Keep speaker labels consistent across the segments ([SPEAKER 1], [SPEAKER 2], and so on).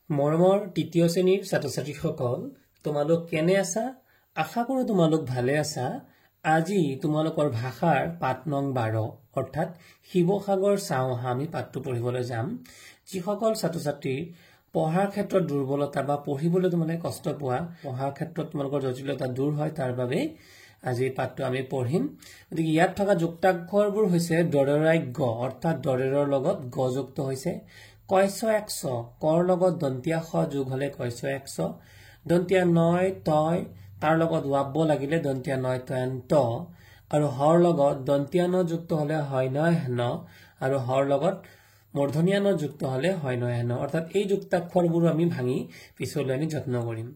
[SPEAKER 1] মৰমৰ তৃতীয় শ্ৰেণীৰ ছাত্ৰ-ছাত্ৰীসকল তোমালোক কেনে আছা আশা কৰো তোমালোক ভালে আছা আজি তোমালোকৰ ভাষাৰ পাঠ নং 12 অৰ্থাৎ শিৱসাগৰ চাও আমি পাঠটো পঢ়িবলৈ যাম যিসকল ছাত্ৰ-ছাত্ৰী পঢ়াৰ ক্ষেত্ৰত দুৰ্বলতা বা পঢ়িবলৈ তোমালোকে কষ্ট পোৱা পঢ়াৰ ক্ষেত্ৰত তোমালোকৰ জটিলতা দূৰ হয় তাৰ বাবে আজি পাঠটো আমি পঢ়িম গতিকে ইয়াত থকা যুক্তাক্ষৰবোৰ হৈছে দৰেৰাই গ অৰ্থাৎ দৰেৰৰ লগত গ যুক্ত হৈছে কয়ছ একছ কৰ লগত দন্তিয়া খ যোগ হলে কয়ছ একছ দন্তিয়া নয় তয় তাৰ লগত ওয়াব্ব লাগিলে দন্তিয়া নয় তয়ন্ত আৰু হৰ লগত দন্তিয়া ন যুক্ত হলে হয় নয় হেন আৰু হৰ লগত মূৰ্ধন্য ন যুক্ত হলে হয় নয় হেন অৰ্থাৎ এই যুক্তাক্ষৰবোৰ আমি ভাঙি পিছলৈ আমি যত্ন কৰিম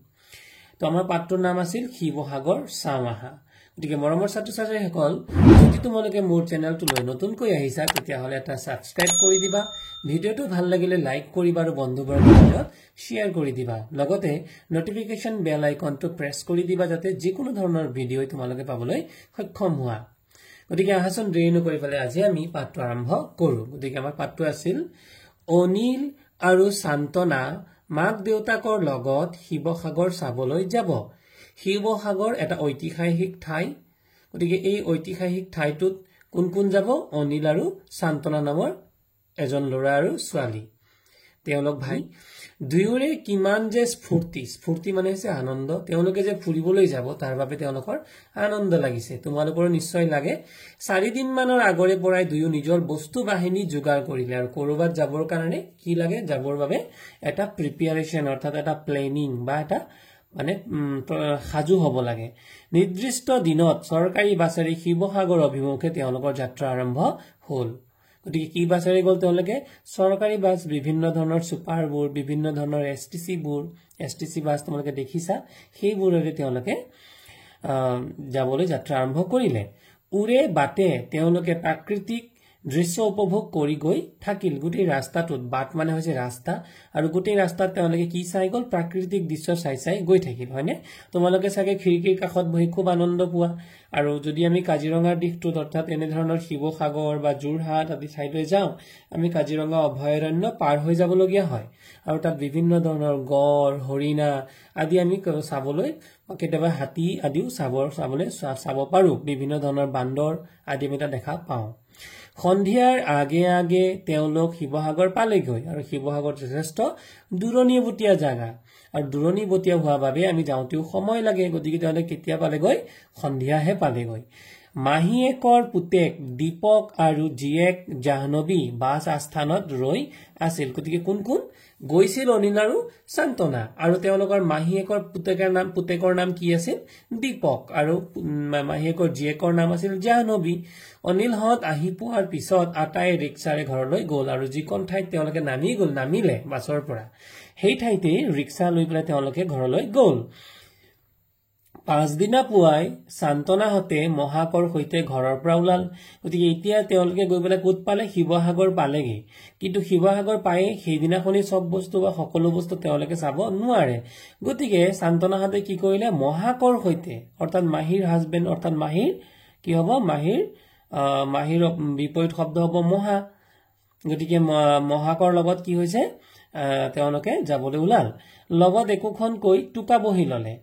[SPEAKER 1] তো আমাৰ পাঠটোৰ নাম আছিল শিৱসাগৰ চাওআহা গতিকে মৰমৰ ছাত্ৰ-ছাত্ৰীসকল যদি তোমালোকে মোৰ চেনেলটোলৈ নতুনকৈ আহিছা তেতিয়া হলে এটা সাবস্ক্ৰাইব কৰি দিবা ভিডিওটো ভাল লাগিলে লাইক কৰিবা আৰু বন্ধুবৰ্গৰ লগত শেয়াৰ কৰি দিবা লগতে নটিফিকেশন বেল আইকনটো প্ৰেছ কৰি দিবা যাতে যিকোনো ধৰণৰ ভিডিও তোমালোকে পাবলৈ সক্ষম হোৱা গতিকে আহাচন দেৰি নকৰি পেলাই আজি আমি পাঠটো আৰম্ভ কৰো গতিকে আমাৰ পাঠটো আছিল অনিল আৰু শান্তনা মাক দেউতাকৰ লগত শিৱসাগৰ চাবলৈ যাব শিৱসাগৰ এটা ঐতিহাসিক ঠাই গতিকে এই ঐতিহাসিক ঠাইটোত কোন কোন যাব অনিল আৰু শান্তনা নামৰ এজন ল'ৰা আৰু ছোৱালী তেওঁলোক ভাই দুয়োৰে কিমান যে স্ফূৰ্তি মানে হৈছে আনন্দ তেওঁলোকে যে ফুৰিবলৈ যাব তাৰ বাবে তেওঁলোকৰ আনন্দ লাগিছে তোমালোকৰ নিশ্চয় লাগে 4 দিন মানৰ আগৰে পৰাই দুয়ো নিজৰ বস্তু বাহিনী যোগাৰ কৰিলে আৰু কৰবাত যাবৰ কাৰণে কি লাগে যাবৰ বাবে এটা প্ৰিপাৰেচন অৰ্থাৎ এটা প্লেনিং বা এটা মানে সাজু হ'ব লাগে নিৰ্দিষ্ট দিনত চৰকাৰী বাছেৰে শিৱসাগৰ অভিমুখে তেওঁলোকৰ যাত্ৰা আৰম্ভ হ'ল গতিকে কি বাছেৰে গ'ল তেওঁলোকে চৰকাৰী বাছ বিভিন্ন ধৰণৰ সুপাৰবোৰ বিভিন্ন ধৰণৰ এছটিচি বাছ তোমালোকে দেখিছা সেইবোৰেৰে তেওঁলোকে যাবলৈ যাত্ৰা আৰম্ভ কৰিলে উৰে বাটে তেওঁলোকে প্ৰাকৃতিক দৃশ্য উপভোগ কৰি গৈ থাকিল গোটেই ৰাস্তাটোত বাট মানে হৈছে ৰাস্তা আৰু গোটেই ৰাস্তাত তেওঁলোকে কি চাই গ'ল প্ৰাকৃতিক দৃশ্য চাই গৈ থাকিল হয়নে তোমালোকে চাগে খিৰিকীৰ কাষত বহি খুব আনন্দ পোৱা আৰু যদি আমি কাজিৰঙাৰ দিশটোত অৰ্থাৎ এনে ধৰণৰ শিৱসাগৰ বা যোৰহাট আদি ঠাইলৈ যাওঁ আমি কাজিৰঙা অভয়াৰণ্য পাৰ হৈ যাবলগীয়া হয় আৰু তাত বিভিন্ন ধৰণৰ গড় হৰিণা আদি আমি চাবলৈ কেতিয়াবা হাতী আদিও চাব পাৰো বিভিন্ন ধৰণৰ বান্দৰ আদি আমি তাত দেখা পাওঁ সন্ধিয়াৰ আগে তেওঁলোক শিৱসাগৰ পালেগৈ আৰু শিৱসাগৰ যথেষ্ট দূৰণীবতীয়া জাগা আৰু দূৰণীবতীয়া হোৱা বাবে আমি যাওঁতেও সময় লাগে গতিকে তেওঁলোকে কেতিয়া পালেগৈ সন্ধিয়াহে পালেগৈ মাহীয়েকৰ পুতেক দীপক আৰু জীয়েক জাহ্নবী বাছ আস্থানত ৰৈ আছিল গতিকে কোন কোন গৈছিল অনিল আৰু শান্তনা আৰু তেওঁলোকৰ মাহীয়েকৰ পুতেকৰ নাম কি আছিল দীপক আৰু মাহীয়েকৰ জীয়েকৰ নাম আছিল জাহ্নবী অনিলহঁত আহি পোৱাৰ পিছত আটাই ৰিক্সাৰে ঘৰলৈ গ'ল আৰু যিখন ঠাইত তেওঁলোকে নামিলে বাছৰ পৰা সেই ঠাইতে ৰিক্সা লৈ পেলাই তেওঁলোকে ঘৰলৈ গ'ল পাঁচদিনা পুৱাই শান্তনাহঁতে মহাকৰ সৈতে ঘৰৰ পৰা ওলাল গতিকে এতিয়া তেওঁলোকে গৈ পেলাই ক'ত পালে শিৱসাগৰ পালেগে কিন্তু শিৱসাগৰ পায়ে সেইদিনাখনি সব বস্তু বা সকলো বস্তু তেওঁলোকে চাব নোৱাৰে গতিকে শান্তনাহঁতে কি কৰিলে মহাকৰ সৈতে অৰ্থাৎ মাহীৰ হাজবেণ্ড অৰ্থাৎ মাহীৰ কি হ'ব মাহীৰ বিপৰীত শব্দ হ'ব মহা গতিকে মহাকৰ লগত কি হৈছে তেওঁলোকে যাবলৈ ওলাল লগত একোখন কৈ টুকা বহি ললে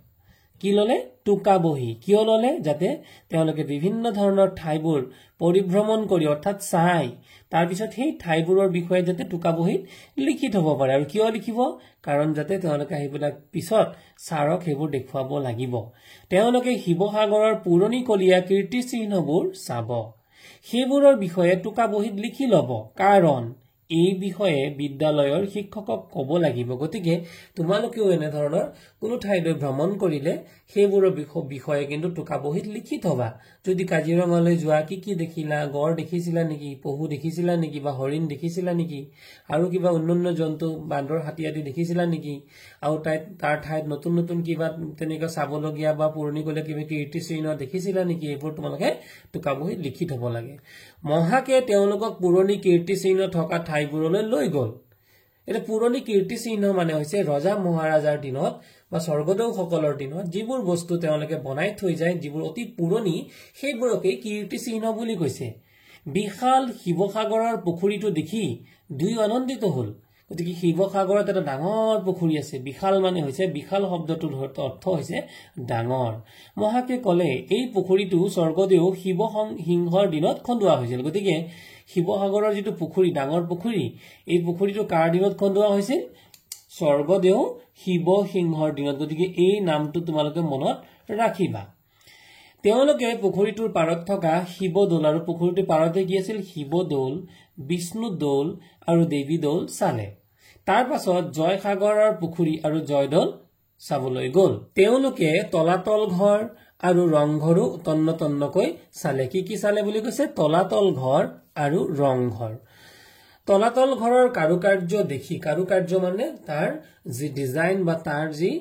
[SPEAKER 1] কি ললে টুকা বহি কিয় ললে যাতে তেওঁলোকে বিভিন্ন ধৰণৰ ঠাইবোৰ পৰিভ্ৰমণ কৰি অৰ্থাৎ চাই তাৰ পিছত সেই ঠাইবোৰৰ বিষয়ে যাতে টুকা বহিত লিখি থব পাৰে আৰু কিয় লিখিব কাৰণ যাতে তেওঁলোকে আহিবলৈ পিছত ছাৰক সেইবোৰ দেখুৱাব লাগিব তেওঁলোকে শিৱসাগৰৰ পুৰণি কলীয়া কীৰ্তিচিহ্নবোৰ চাব সেইবোৰৰ বিষয়ে টুকা বহিত লিখি লব কাৰণ এই বিষয়ে বিদ্যালয়ৰ শিক্ষকক ক'ব লাগিব গতিকে তোমালোকেও এনে ধৰণৰ কোনো ঠাইলৈ ভ্ৰমণ কৰিলে সেইবোৰৰ বিষয়ে কিন্তু টুকা বহিত লিখি থবা যদি কাজিৰঙালৈ যোৱা কি দেখিলা গড় দেখিছিলা নেকি পহু দেখিছিলা নেকি বা হৰিণ দেখিছিলা নেকি আৰু কিবা অন্যান্য জন্তু বান্দৰ হাতী আদি দেখিছিলা নেকি আৰু তাৰ ঠাইত নতুন কিবা তেনেকৈ চাবলগীয়া বা পুৰণি কলীয়া কিবা কীৰ্তিচিহ্ন দেখিছিলা নেকি এইবোৰ তোমালোকে টুকা বহিত লিখি থব লাগে মহাকে তেওঁলোকক পুৰণি কীৰ্তিচিহ্ন থকা ঠাইবোৰলৈ লৈ গ'ল এটা পুৰণি কীৰ্তিচিহ্ন মানে হৈছে ৰজা মহাৰাজাৰ দিনত বা স্বৰ্গদেউসকলৰ দিনত যিবোৰ বস্তু তেওঁলোকে বনাই থৈ যায় যিবোৰ অতি পুৰণি সেইবোৰকে কীৰ্তিচিহ্ন বুলি কৈছে বিশাল শিৱসাগৰৰ পুখুৰীটো দেখি দুই আনন্দিত হ'ল গতিকে শিৱসাগৰত এটা ডাঙৰ পুখুৰী আছে বিশাল মানে হৈছে বিশাল শব্দটোৰ অৰ্থ হৈছে ডাঙৰ মহাকে কলে এই পুখুৰীটো স্বৰ্গদেউ শিৱ সিংহৰ দিনত খন্দুৱা হৈছিল গতিকে শিৱসাগৰৰ যেটো পুখুৰী ডাঙৰ পুখুৰী এই পুখুৰীটো কাৰ দিনত খন্দুৱা হৈছিল স্বৰ্গদেউ শিৱ সিংহৰ দিনত গতিকে এই নামটো তোমালোকে মনত ৰাখিবা তেওঁলোকে পুখুৰীটোৰ পাৰত থকা শিৱদৌল আৰু পুখুৰীটোৰ পাৰতে কি আছিল শিৱদৌল বিষ্ণু দৌল আৰু দেৱী দৌল চালে তাৰ পাছত জয়সাগৰৰ পুখুৰী আৰু জয়দৌল চাবলৈ গল তেওঁলোকে তলাতল ঘৰ আৰু ৰংঘৰো তন্নকৈ চালে কি চালে বুলি কৈছে তলাতল ঘৰ আৰু ৰংঘৰ তলাতল ঘৰৰ কাৰুকাৰ্য দেখি কাৰুকাৰ্য মানে তাৰ যি ডিজাইন বা তাৰ যি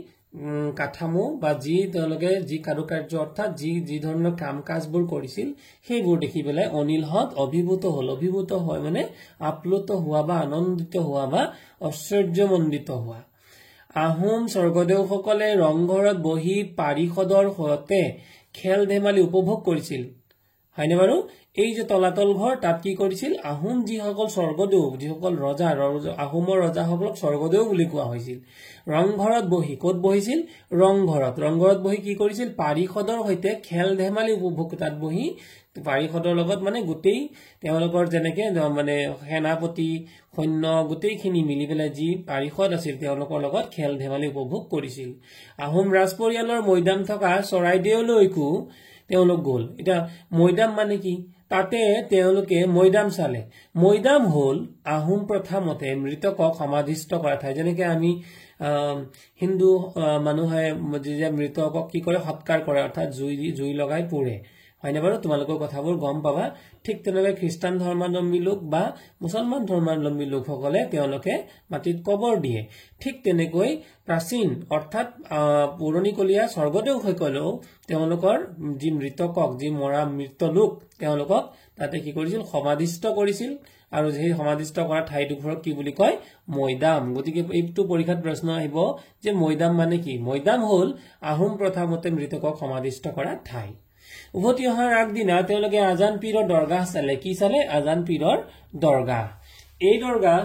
[SPEAKER 1] কাঠামো বা যি তেওঁলোকে যি কাৰুকাৰ্য অৰ্থাৎ যি ধৰণৰ কাম কাজবোৰ কৰিছিল সেইবোৰ দেখি পেলাই অনিলহত অভিভূত হয় মানে আপ্লুত হোৱা বা আনন্দিত হোৱা বা ঐশ্বৰ্যমণ্ডিত হোৱা আহোম স্বৰ্গদেউসকলে ৰংঘৰত বহি পাৰিষদৰ সৈতে খেল ধেমালি উপভোগ কৰিছিল হয়নে বাৰু এই যে তলাতল ঘৰ তাত কি কৰিছিল আহোম যিসকল স্বৰ্গদেউ যিসকল ৰজা আহোমৰ ৰজাসকলক স্বৰ্গদেউ বুলি কোৱা হৈছিল ৰংঘৰত বহি ক'ত বহিছিল ৰংঘৰত বহি কি কৰিছিল পাৰিষদৰ সৈতে খেল ধেমালি উপভোগ তাত বহি পাৰিষদৰ লগত মানে গোটেই তেওঁলোকৰ যেনেকে মানে সেনাপতি সৈন্য গোটেইখিনি মিলি পেলাই যি পাৰিষদ আছিল তেওঁলোকৰ লগত খেল ধেমালি উপভোগ কৰিছিল আহোম ৰাজ পৰিয়ালৰ মৈদাম থকা চৰাইদেউলৈকো তেওঁলোক গল এটা মৈদাম মানে কি তাতে তেওঁলোকে মৈদাম চালে মৈদাম হল আহোম প্ৰথা মতে মৃতকক সমাধিস্থ কৰা ঠাই যেনেকে আমি হিন্দু মানুহে যে মৃতকক কি কৰে সৎকাৰ কৰে অৰ্থাৎ জুই লগাই পুৰে হয়নে বাৰু তোমালোকৰ কথাবোৰ গম পাবা ঠিক তেনেকৈ খ্ৰীষ্টান ধৰ্মাৱলম্বী লোক বা মুছলমান ধৰ্মাৱলম্বী লোকসকলে তেওঁলোকে মাটিত কবৰ দিয়ে ঠিক তেনেকৈ প্ৰাচীন অৰ্থাৎ পুৰণিকলীয়া স্বৰ্গদেউসকলেও তেওঁলোকৰ যি মৃতকক যি মৰা মৃত লোক তেওঁলোকক তাতে কি কৰিছিল সমাধিস্থ কৰিছিল আৰু সেই সমাধিস্থ কৰা ঠাইটুকুৰক কি বুলি কয় মৈদাম গতিকে এইটো পৰীক্ষাত প্ৰশ্ন আহিব যে মৈদাম মানে কি মৈদাম হল আহোম প্ৰথা মতে মৃতকক সমাধিস্থ কৰা ঠাই উভতি অহাৰ আগদিনা তেওঁলোকে আজান পীৰৰ দৰগাহ চালে কি চালে আজান পীৰৰ দৰগাহ এই দৰগাহ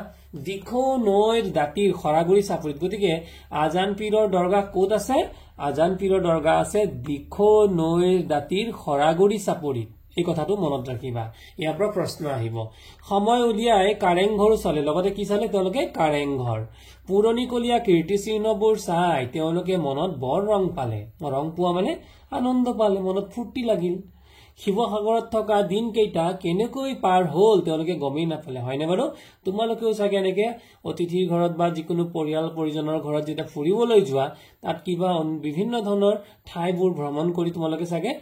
[SPEAKER 1] দিখৌ নৈৰ দাঁতিৰ খৰাগুৰি চাপৰিত গতিকে আজান পীৰৰ দৰগাহ ক'ত আছে আজান পীৰৰ দৰগাহ আছে দিখৌ নৈৰ দাঁতিৰ খৰাগুৰি চাপৰিত এই কথাটো মনত ৰাখিবা ইয়াৰ পৰা প্ৰশ্ন আহিব সময় উলিয়াই কাৰেংঘৰ চালে লগতে কি চালে তেওঁলোকে কাৰেংঘৰ পুৰণিকলীয়া কীৰ্তিচিহ্নবোৰ চাই তেওঁলোকে মনত বৰ ৰং পালে ৰং পোৱা মানে আনন্দ পালে মনত ফূৰ্তি লাগিল শিৱসাগৰত থকা দিন কেইটা কেনেকৈ পাৰ হল তেওঁলোকে গমেই নাপালে হয়নে বাৰু তোমালোকেও চাগে এনেকে অতিথিৰ ঘৰত বা যিকোনো পৰিয়াল পৰিজনৰ ঘৰত যেতিয়া ফুৰিবলৈ যোৱা তাত কিবা বিভিন্ন ধৰণৰ ঠাইবোৰ ভ্ৰমণ কৰি তোমালোকে চাগে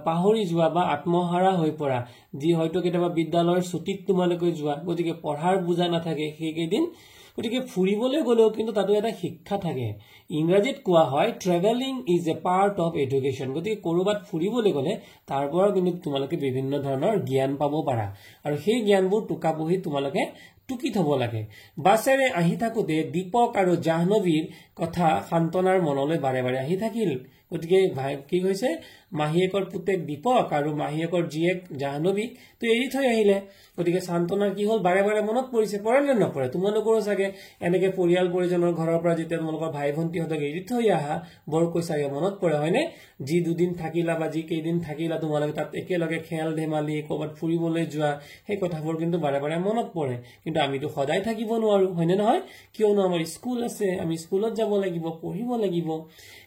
[SPEAKER 1] পাহৰি যোৱা বা আত্মহাৰা হৈ পৰা যি হয়তো কেতিয়াবা বিদ্যালয়ৰ ছুটিত তোমালোকে যোৱা গতিকে পঢ়াৰ বুজা নাথাকে সেইকেইদিন গতিকে ফুৰিবলৈ গলেও কিন্তু তাতো এটা শিক্ষা থাকে ইংৰাজীত কোৱা হয় travelling is a part of education গতিকে কৰবাত ফুৰিবলৈ গলে তাৰ পৰা কিন্তু তোমালোকে বিভিন্ন ধৰণৰ জ্ঞান পাব পাৰা আৰু সেই জ্ঞানবোৰ টুকা বহি তোমালোকে টুকি থব লাগে বাছেৰে আহি থাকোতে দীপক আৰু জাহ্নবীৰ কথা সান্তনাৰ মনলৈ বাৰে বাৰে আহি থাকিল গতিকে কি হৈছে মাহীয়েকৰ পুতেক দীপক আৰু মাহীয়েকৰ জীয়েক জাহ্নবীক তো এৰি থৈ আহিলে গতিকে সান্তনাৰ কি হল বাৰে বাৰে মনত পৰিছে পৰে নপৰে তোমালোকৰো চাগে এনেকে পৰিয়াল পৰিজনৰ ঘৰৰ পৰা যেতিয়া তোমালোকৰ ভাই ভণ্টিহঁতক এৰি থৈ আহা বৰকৈ চাগে মনত পৰে হয়নে যি দুদিন থাকিলা বা যি কেইদিন থাকিলা তোমালোকে তাত একেলগে খেল ধেমালি ক'ৰবাত ফুৰিবলৈ যোৱা সেই কথাবোৰ কিন্তু বাৰে বাৰে মনত পৰে কিন্তু আমিতো সদায় থাকিব নোৱাৰো হয়নে নহয় কিয়নো আমাৰ স্কুল আছে আমি স্কুলত যাব লাগিব পঢ়িব লাগিব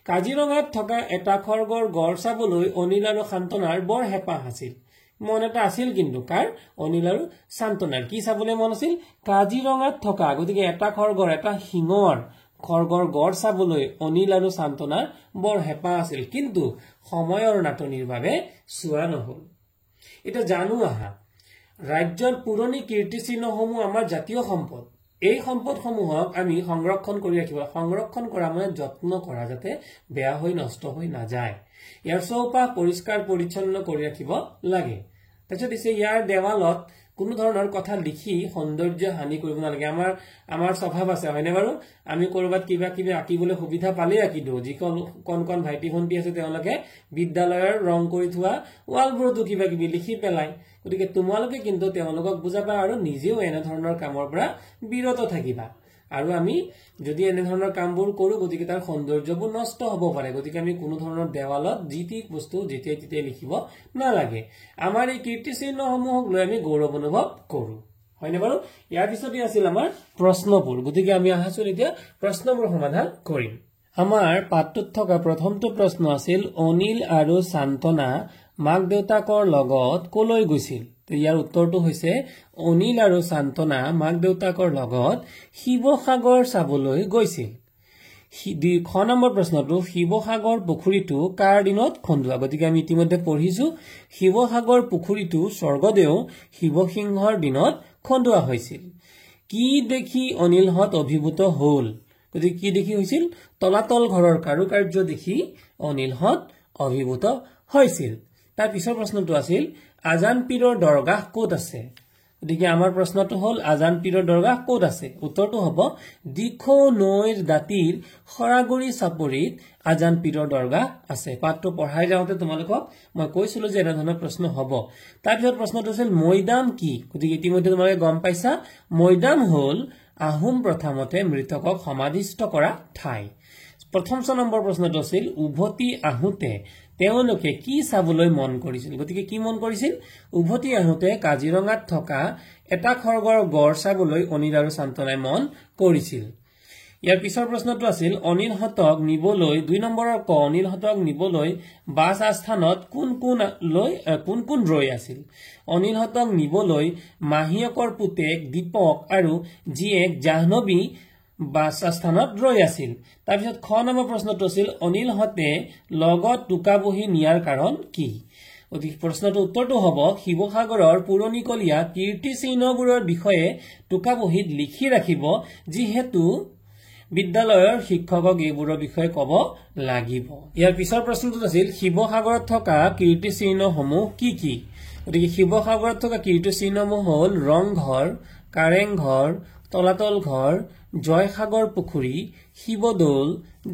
[SPEAKER 1] কাজিৰঙাত থকা এটা খৰগৰ গড় চাবলৈ অনিল আৰু সান্তনাৰ বৰ হেঁপাহ আছিল মন এটা আছিল কিন্তু কাৰ অনিল আৰু সান্তনাৰ কি চাবলৈ মন আছিল কাজিৰঙাত থকা গতিকে এটা খৰগৰ এটা শিঙৰ খৰগৰ গড় চাবলৈ অনিল আৰু সান্তনাৰ বৰ হেঁপাহ আছিল কিন্তু সময়ৰ নাটনিৰ বাবে চোৱা নহল এটা জানো আহা ৰাজ্যৰ পুৰণি কীৰ্তিচিহ্নসমূহ আমাৰ জাতীয় সম্পদ এই সম্পদসমূহক আমি সংৰক্ষণ কৰি ৰাখিব সংৰক্ষণ কৰা মানে যত্ন কৰা যাতে বেয়া হৈ নষ্ট হৈ নাযায় ইয়াৰ চৌপাশ পৰিষ্কাৰ পৰিচ্ছন্ন কৰি ৰাখিব লাগে তাৰপিছত দিছে ইয়াৰ দেৱালত কোনো ধৰণৰ কথা লিখি সৌন্দৰ্য হানি কৰিব নালাগে আমাৰ স্বভাৱ আছে হয়নে বাৰু আমি কৰবাত কিবা কিবি আঁকিবলৈ সুবিধা পালেই আঁকি দিওঁ যিকণ কণ ভাইটি ভণ্টি আছে তেওঁলোকে বিদ্যালয়ৰ ৰং কৰি থোৱা ৱালবোৰতো কিবা কিবি লিখি পেলাই গতিকে তোমালোকে কিন্তু তেওঁলোকক বুজাবা আৰু নিজেও এনে ধৰণৰ কামৰ পৰা বিৰত থাকিবা আৰু আমি যদি এনে ধৰণৰ কামবোৰ কৰো গতিকে তাৰ সৌন্দৰ্যবোৰ নষ্ট হ'ব পাৰে গতিকে আমি কোনো ধৰণৰ দেৱালত যিটি বস্তু যেতিয়াই তেতিয়াই লিখিব নালাগে আমাৰ এই কীৰ্তিচিহ্নসমূহক লৈ আমি গৌৰৱ অনুভৱ কৰো হয়নে বাৰু ইয়াৰ পিছতে আছিল আমাৰ প্ৰশ্নবোৰ গতিকে আমি আহাছো এতিয়া প্ৰশ্নবোৰ সমাধান কৰিম আমাৰ পাঠটোত থকা প্ৰথমটো প্ৰশ্ন আছিল অনিল আৰু শান্তনা মাক দেউতাকৰ লগত কলৈ গৈছিল ইয়াৰ উত্তৰটো হৈছে অনিল আৰু শান্তনা মাক দেউতাকৰ লগত শিৱসাগৰ চাবলৈ গৈছিল খ নম্বৰ প্ৰশ্নটো শিৱসাগৰ পুখুৰীটো কাৰ দিনত খন্দুৱা গতিকে আমি ইতিমধ্যে পঢ়িছো শিৱসাগৰ পুখুৰীটো স্বৰ্গদেউ শিৱসিংহৰ দিনত খন্দুৱা হৈছিল কি দেখি অনিলহত অভিভূত হল গতিকে কি দেখি হৈছিল তলাতল ঘৰৰ কাৰুকাৰ্য দেখি অনিলহত অভিভূত হৈছিল তাৰ পিছৰ প্ৰশ্নটো আছিল আজান পীৰৰ দৰগাহ ক'ত আছে গতিকে আমাৰ প্ৰশ্নটো হল আজান পীৰৰ দৰগাহ ক'ত আছে উত্তৰটো হ'ব দিখৌ নৈৰ দাঁতিৰ খৰাগুৰি চাপৰিত আজান পীৰৰ দৰগাহ আছে পাঠটো পঢ়াই যাওঁতে তোমালোকক মই কৈছিলো যে এনে ধৰণৰ প্ৰশ্ন হ'ব তাৰ পিছত প্ৰশ্নটো আছিল মৈদাম কি গতিকে ইতিমধ্যে তোমালোকে গম পাইছা মৈদাম হল আহোম প্ৰথমতে মৃতকক সমাধিস্থ কৰা ঠাই প্ৰথম নম্বৰ প্ৰশ্নটো আছিল উভতি আহোতে তেওঁলোকে কি চাবলৈ মন কৰিছিল গতিকে কি মন কৰিছিল উভতি আহোতে কাজিৰঙাত থকা এটা খৰ্গৰ গড় চাবলৈ অনিল আৰু শান্তনাই মন কৰিছিল ইয়াৰ পিছৰ প্ৰশ্নটো আছিল অনিলহতক নিবলৈ 2 নম্বৰৰ ক অনিলহতক নিবলৈ বাছ আস্থানত কোন কোন ৰৈ আছিল অনিলহতক নিবলৈ মাহীয়েকৰ পুতেক দীপক আৰু জীয়েক জাহ্নবী বাছ আস্থানত ৰৈ আছিল তাৰ পিছত খ নম্বৰ প্ৰশ্নটো আছিল অনিলহতে লগত টুকা বহি নিয়াৰ কাৰণ কি গতিকে প্ৰশ্নটো উত্তৰটো হ'ব শিৱসাগৰৰ পুৰণিকলীয়া কীৰ্তিচিহ্নবোৰৰ বিষয়ে টুকা বহিত লিখি ৰাখিব যিহেতু বিদ্যালয়ৰ শিক্ষকক এইবোৰৰ বিষয়ে ক'ব লাগিব ইয়াৰ পিছৰ প্ৰশ্নটো আছিল শিৱসাগৰত থকা কীৰ্তিচিহ্নসমূহ কি কি গতিকে শিৱসাগৰত থকা কীৰ্তিচিহ্নসমূহ হ'ল ৰংঘৰ কাৰেংঘৰ তলাতল ঘৰ জয়সাগৰ পুখুৰী শিৱদৌল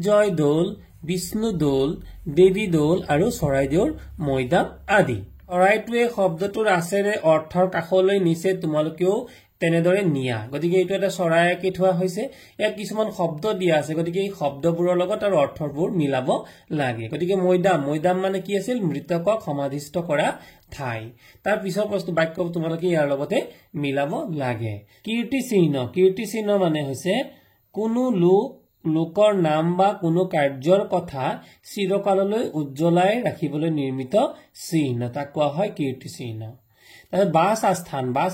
[SPEAKER 1] জয়দৌল বিষ্ণুদৌল দেৱীদৌল আৰু চৰাইদেউৰ মৈদাম আদি চৰাইটোৱে শব্দটোৰ আছেৰে অৰ্থৰ কাষলৈ নিছে তোমালোকেও তেনেদৰে নিয়া গতিকে এইটো এটা চৰাই আঁকি থোৱা হৈছে ইয়াত কিছুমান শব্দ দিয়া আছে গতিকে এই শব্দবোৰৰ লগত আৰু অৰ্থবোৰ মিলাব লাগে গতিকে মৈদাম মানে কি আছিল মৃতকক সমাধিস্থ কৰা ঠাই তাৰ পিছৰ প্ৰশ্ন বাক্য তোমালোকে ইয়াৰ লগতে মিলাব লাগে কীৰ্তিচিহ্ন মানে হৈছে কোনো লোকৰ নাম বা কোনো কাৰ্যৰ কথা চিৰকাললৈ উজ্জ্বলাই ৰাখিবলৈ নিৰ্মিত চিহ্ন তাক কোৱা হয় কীৰ্তিচিহ্ন বাছ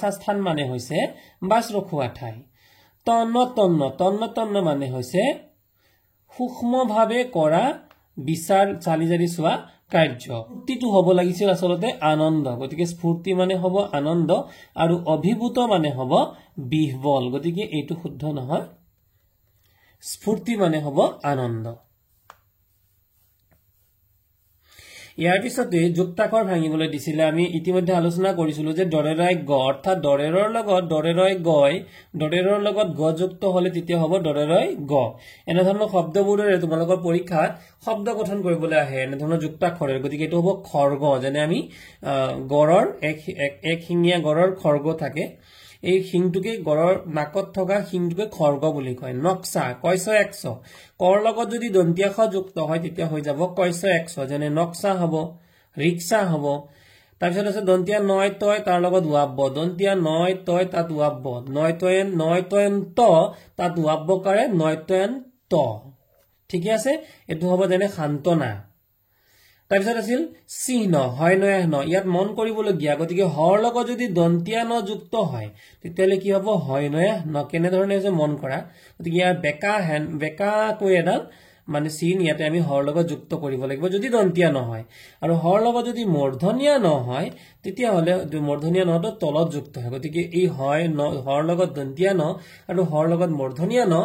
[SPEAKER 1] আস্থান মানে হৈছে বাছ ৰখোৱা ঠাই তন্ন মানে হৈছে সূক্ষ্মভাৱে কৰা বিচাৰ চালি জাৰি চোৱা কাৰ্য স্ফূৰ্তিটো হ'ব লাগিছিল আচলতে আনন্দ গতিকে স্ফূৰ্তি মানে হ'ব আনন্দ আৰু অভিভূত মানে হ'ব বিহ্বল গতিকে এইটো শুদ্ধ নহয় স্ফূৰ্তি মানে হ'ব আনন্দ ইয়াৰ পিছতে যুক্তাক্ষৰ ভাঙিবলৈ দিছিলে আমি ইতিমধ্যে আলোচনা কৰিছিলো যে দৰেৰাই গ অৰ্থাৎ দৰেৰৰ লগত গ যুক্ত হলে তেতিয়া হ'ব দৰেৰাই গ এনে ধৰণৰ শব্দবোৰেৰে তোমালোকৰ পৰীক্ষাত শব্দ গঠন কৰিবলৈ আহে এনে ধৰণৰ যুক্তাক্ষৰেৰে গতিকে এইটো হ'ব খৰ্গ যেনে আমি গড়ৰ এক শিঙীয়া গড়ৰ খৰ্গ থাকে এই শিংটোকে গড়ৰ নাকত থকা শিংটোকে খৰ্গ বুলি কয় নক্সা কয়ছ একছ কৰ লগত যদি দন্ত্যাক্ষ যুক্ত হয় তেতিয়া হৈ যাব কয়ছ একছ যেনে নক্সা হ'ব ৰিক্সা হ'ব তাৰপিছত আছে দন্তিয়া নয় তয় তাৰ লগত ওয়াব্ব দন্তিয়া নয় তয় তাত ওয়াব্ব নয় তয়ন ত তাত ওয়াব্ব কৰে নয় তয়ন ত ঠিকে আছে এটো হ'ব যেনে শান্তনা তাৰপিছত আছিল চিহ্ন হয় নয় ন ইয়াত মন কৰিবলগীয়া গতিকে হৰ লগত যদি দন্তিয়া ন যুক্ত হয় তেতিয়ালে কি হ'ব হয় নয় ন কেনে ধৰণে হৈছে মন কৰা গতিকে ইয়াৰ বেকা কৈ এডাল মানে চিন ইয়াতে আমি হৰ লগত যুক্ত কৰিব লাগিব যদি দন্তিয়া নহয় আৰু হৰ লগত যদি মূৰ্ধনীয়া নহয় তেতিয়া হলে মূৰ্ধনীয়া নহটো তলত যুক্ত হয় গতিকে এই হয় ন হৰ লগত দন্তিয়া ন আৰু হৰ লগত মূৰ্ধনীয়া ন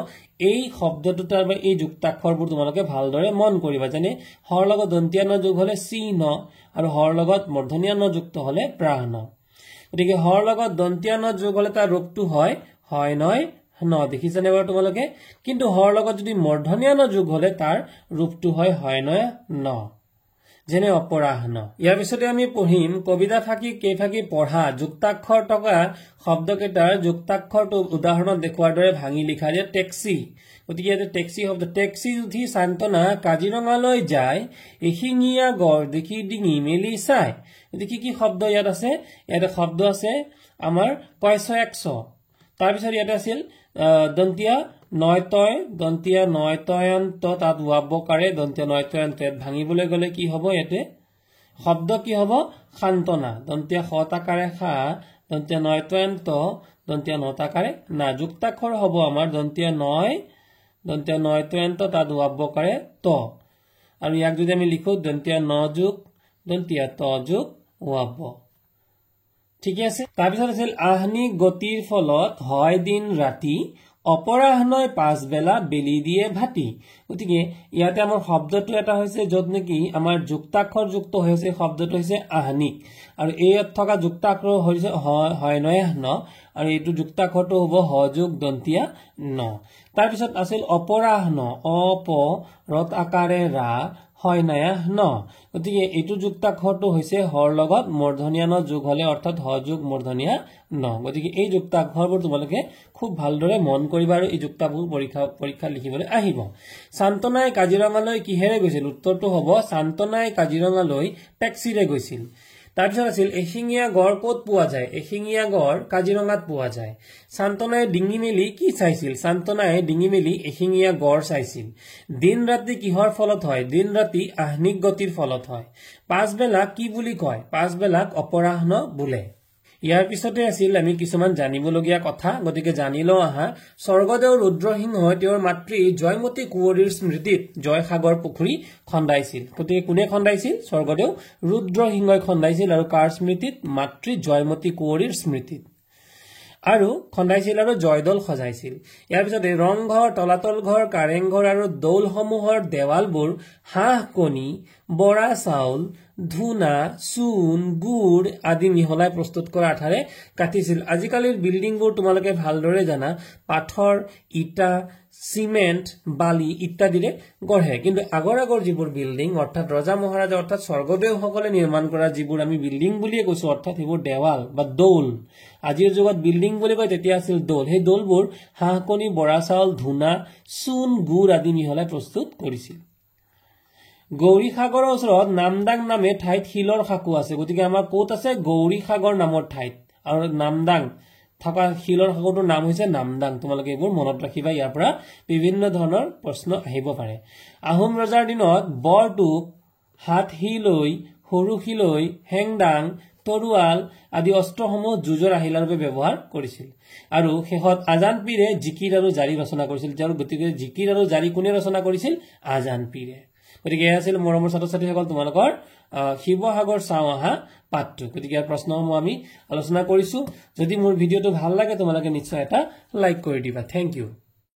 [SPEAKER 1] এই শব্দটোৰ বা এই যুক্তাক্ষৰবোৰ তোমালোকে ভালদৰে মন কৰিবা যেনে হৰ লগত দন্তিয়া ন যোগ হলে চিহ্ন আৰু হৰ লগত মূৰ্ধনীয়া ন যুক্ত হলে প্ৰাণ গতিকে হৰ লগত দন্তিয়া ন যোগ হলে তাৰ ৰূপটো হয় নয় ন দেখিছানে বাৰু তোমালোকে কিন্তু হৰ লগত যদি মূৰ্ধনীয়া ন যোগ হলে তাৰ ৰূপটো হয় নয় ন যেনে অপৰাহ্ন ইয়াৰ পিছতে আমি পঢ়িম কবিতা ফাঁকি কেইফাঁকি পঢ়া যুক্তাক্ষৰ থকা শব্দকেইটাৰ যুক্তাক্ষৰটো উদাহৰণত দেখুৱাৰ দৰে ভাঙি লিখা যে টেক্সি গতিকে ইয়াতে টেক্সি শব্দ টেক্সি উঠি শান্তনা কাজিৰঙালৈ যায় এশিঙীয়া গড় দেখি ডিঙি মেলি চাই গতিকে কি শব্দ ইয়াত আছে ইয়াতে শব্দ আছে আমাৰ কয়ছ একছ তাৰপিছত ইয়াতে আছিল দন্তিয়া নয়তয়ন্ত তাত ওয়াবকাৰে দন্তিয়া নয়তয়ন্ত ভাঙিবলৈ গলে কি হ'ব ইয়াতে শব্দ কি হ'ব শান্তনা দন্তিয়া খতাকাৰে খা দন্তিয়া নয়তয়ন্ত দন্তিয়া নতাকাৰে না যুক্তাক্ষৰ হ'ব আমাৰ দন্তিয়া নয়তয়ন্ত তাত ওয়াবকাৰে ত আৰু ইয়াক যদি আমি লিখো দন্তিয়া নযুক দন্তিয়া তযুক ওয়াব ঠিক আছে তাৰপিছত আছিল আহনি গতিৰ ফলত হয় দিন ৰাতি অপৰাহ্নয় পাঁচবেলা বেলি দিয়ে ভাটি গতিকে ইয়াতে আমাৰ শব্দটো এটা হৈছে যত নেকি আমাৰ যুক্তাক্ষৰ যুক্ত হৈছে শব্দটো হৈছে আহনিক আৰু এই থকা যুক্তাক্ষৰ হৈছে হয় নয় ন আৰু এইটো যুক্তাক্ষৰটো হ'ব হ যোগ দন্তিয়া ন তাৰপিছত আছিল অপৰাহ্ন অপ ৰত আকাৰে ৰা হয় নয়া ন গতিকে এইটো যুক্তাক্ষৰটো হৈছে হৰ লগত মূৰ্ধনীয়া ন যোগ হলে অৰ্থাৎ হ যোগ মূৰ্ধনীয়া ন গতিকে এই যুক্তাক্ষৰবোৰ তোমালোকে খুব ভালদৰে মন কৰিবা আৰু এই যুক্তাক্ষৰ পৰীক্ষা লিখিবলৈ আহিব শান্তনাই কাজিৰঙালৈ কিহেৰে গৈছিল উত্তৰটো হ'ব শান্তনাই কাজিৰঙালৈ টেক্সিৰে গৈছিল তাৰপিছত আছিল এশিঙীয়া গড় ক'ত পোৱা যায় এশিঙীয়া গড় কাজিৰঙাত পোৱা যায় শান্তনাই ডিঙি মেলি কি চাইছিল শান্তনাই ডিঙি মেলি এশিঙীয়া গড় চাইছিল দিন ৰাতি কিহৰ ফলত হয় দিন ৰাতি আহনিক গতিৰ ফলত হয় পাঁচবেলা কি বুলি কয় পাঁচবেলাক অপৰাহ্ন বোলে ইয়াৰ পিছতে আছিল আমি কিছুমান জানিবলগীয়া কথা গতিকে জানিলো আহা স্বৰ্গদেউ ৰুদ্ৰসিংহই তেওঁৰ মাতৃ জয়মতী কুঁৱৰীৰ স্মৃতিত জয়সাগৰ পুখুৰী খন্দাইছিল গতিকে কোনে খন্দাইছিল স্বৰ্গদেউ ৰুদ্ৰসিংহই খন্দাইছিল আৰু কাৰ স্মৃতিত মাতৃ জয়মতী কুঁৱৰীৰ স্মৃতিত আৰু খন্দাইছিল আৰু জয়দল সজাইছিল ইয়াৰ পিছতে ৰংঘৰ তলাতল ঘৰ কাৰেংঘৰ আৰু দৌলসমূহৰ দেৱালবোৰ হাঁহ কণী বৰা চাউল ধুনা চূণ গুড় আদি মিহলাই প্ৰস্তুত কৰা আঠাৰে কাটিছিল আজিকালিৰ বিল্ডিংবোৰ তোমালোকে ভালদৰে জানা পাথৰ ইটা সিমেন্ট বালি ইত্যাদিৰে গঢ়ে কিন্তু আগৰ যিবোৰ বিল্ডিং অৰ্থাৎ ৰজা মহাৰাজা অৰ্থাৎ স্বৰ্গদেউসকলে নিৰ্মাণ কৰা যিবোৰ আমি বিল্ডিং বুলিয়ে কৈছো অৰ্থাৎ সেইবোৰ দেৱাল বা দৌল আজিৰ যুগত বিল্ডিং বুলি কয় তেতিয়া আছিল দৌল সেই দৌলবোৰ হাঁহ কণী বৰা চাউল ধুনা চূণ গুড় আদি মিহলাই প্ৰস্তুত কৰিছিল গৌৰী সাগৰৰ ওচৰত নামদাং নামে ঠাইত শিলৰ সাঁকো আছে গতিকে আমাৰ ক'ত আছে গৌৰী সাগৰ নামৰ ঠাইত আৰু নামদাং থকা শিলৰ সাঁকোটোৰ নাম হৈছে নামদাং তোমালোকে এইবোৰ মনত ৰাখিবা ইয়াৰ পৰা বিভিন্ন ধৰণৰ প্ৰশ্ন আহিব পাৰে আহোম ৰজাৰ দিনত বৰটোপ হাতহিলৈ সৰুহিলৈ হেংদাং তৰুৱাল আদি অস্ত্ৰসমূহ যুঁজৰ আহিলাৰ বাবে ব্যৱহাৰ কৰিছিল আৰু শেষত আজান পীৰে জিকিৰ আৰু জাৰি ৰচনা কৰিছিল গতিকে জিকিৰ আৰু জাৰি কোনে ৰচনা কৰিছিল আজান পীৰে গতিকে এয়া আছিল মৰমৰ ছাত্ৰ ছাত্ৰীসকল তোমালোকৰ শিৱসাগৰ চাওঁ আহা পাঠটো গতিকে ইয়াৰ প্ৰশ্নসমূহ আমি আলোচনা কৰিছো যদি মোৰ ভিডিঅ'টো ভাল লাগে তোমালোকে নিশ্চয় এটা লাইক কৰি দিবা থেংক ইউ